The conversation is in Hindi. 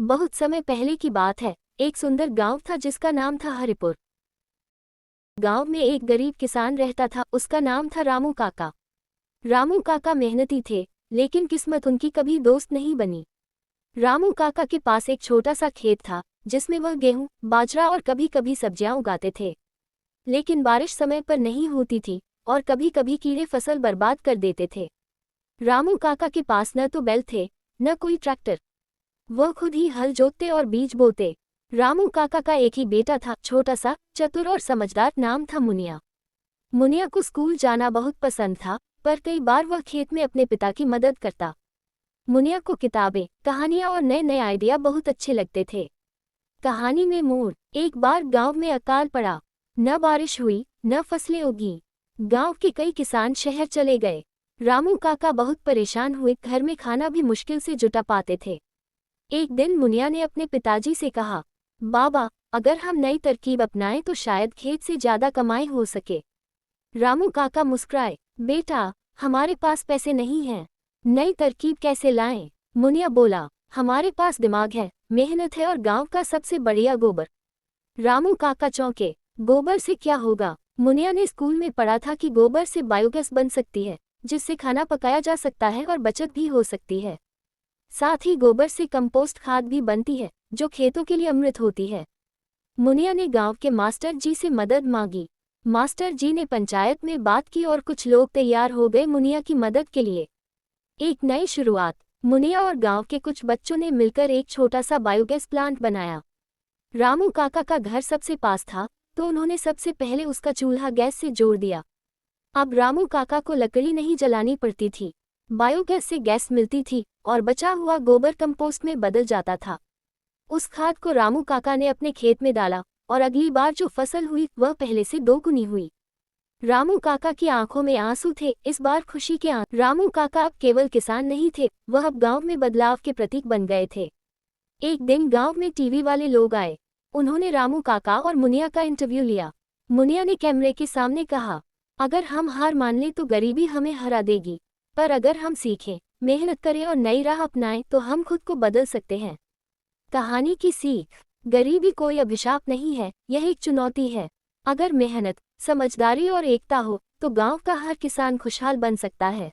बहुत समय पहले की बात है। एक सुंदर गांव था जिसका नाम था हरिपुर। गांव में एक गरीब किसान रहता था। उसका नाम था रामू काका। रामू काका मेहनती थे, लेकिन किस्मत उनकी कभी दोस्त नहीं बनी। रामू काका के पास एक छोटा सा खेत था, जिसमें वह गेहूं, बाजरा और कभी कभी सब्जियां उगाते थे। लेकिन बारिश समय पर नहीं होती थी और कभी कभी कीड़े फसल बर्बाद कर देते थे। रामू काका के पास न तो बैल थे, न कोई ट्रैक्टर। वह खुद ही हल जोतते और बीज बोते। रामू काका का एक ही बेटा था, छोटा सा, चतुर और समझदार। नाम था मुनिया। मुनिया को स्कूल जाना बहुत पसंद था, पर कई बार वह खेत में अपने पिता की मदद करता। मुनिया को किताबें, कहानियां और नए नए आइडिया बहुत अच्छे लगते थे। कहानी में मोड़। एक बार गांव में अकाल पड़ा। न बारिश हुई, न फसलें उगी। गांव के कई किसान शहर चले गए। रामू काका बहुत परेशान हुए। घर में खाना भी मुश्किल से जुटा पाते थे। एक दिन मुनिया ने अपने पिताजी से कहा, बाबा, अगर हम नई तरकीब अपनाएं तो शायद खेत से ज्यादा कमाई हो सके। रामू काका मुस्कुराए, बेटा, हमारे पास पैसे नहीं हैं। नई तरकीब कैसे लाएं? मुनिया बोला, हमारे पास दिमाग है, मेहनत है और गांव का सबसे बढ़िया गोबर। रामू काका चौंके, गोबर से क्या होगा? मुनिया ने स्कूल में पढ़ा था कि गोबर से बायोगैस बन सकती है, जिससे खाना पकाया जा सकता है और बचत भी हो सकती है। साथ ही गोबर से कंपोस्ट खाद भी बनती है, जो खेतों के लिए अमृत होती है। मुनिया ने गांव के मास्टर जी से मदद मांगी। मास्टर जी ने पंचायत में बात की और कुछ लोग तैयार हो गए मुनिया की मदद के लिए। एक नई शुरुआत। मुनिया और गांव के कुछ बच्चों ने मिलकर एक छोटा सा बायोगैस प्लांट बनाया। रामू काका का घर सबसे पास था, तो उन्होंने सबसे पहले उसका चूल्हा गैस से जोड़ दिया। अब रामू काका को लकड़ी नहीं जलानी पड़ती थी। बायोगैस से गैस मिलती थी और बचा हुआ गोबर कंपोस्ट में बदल जाता था। उस खाद को रामू काका ने अपने खेत में डाला और अगली बार जो फसल हुई वह पहले से दोगुनी हुई। रामू काका की आंखों में आंसू थे, इस बार खुशी के आंसू। रामू काका अब केवल किसान नहीं थे, वह अब गांव में बदलाव के प्रतीक बन गए थे। एक दिन गांव में टीवी वाले लोग आए। उन्होंने रामू काका और मुनिया का इंटरव्यू लिया। मुनिया ने कैमरे के सामने कहा, अगर हम हार मान लें तो गरीबी हमें हरा देगी, पर अगर हम सीखें, मेहनत करें और नई राह अपनाएं तो हम खुद को बदल सकते हैं। कहानी की सीख। गरीबी कोई अभिशाप नहीं है, यह एक चुनौती है। अगर मेहनत, समझदारी और एकता हो तो गांव का हर किसान खुशहाल बन सकता है।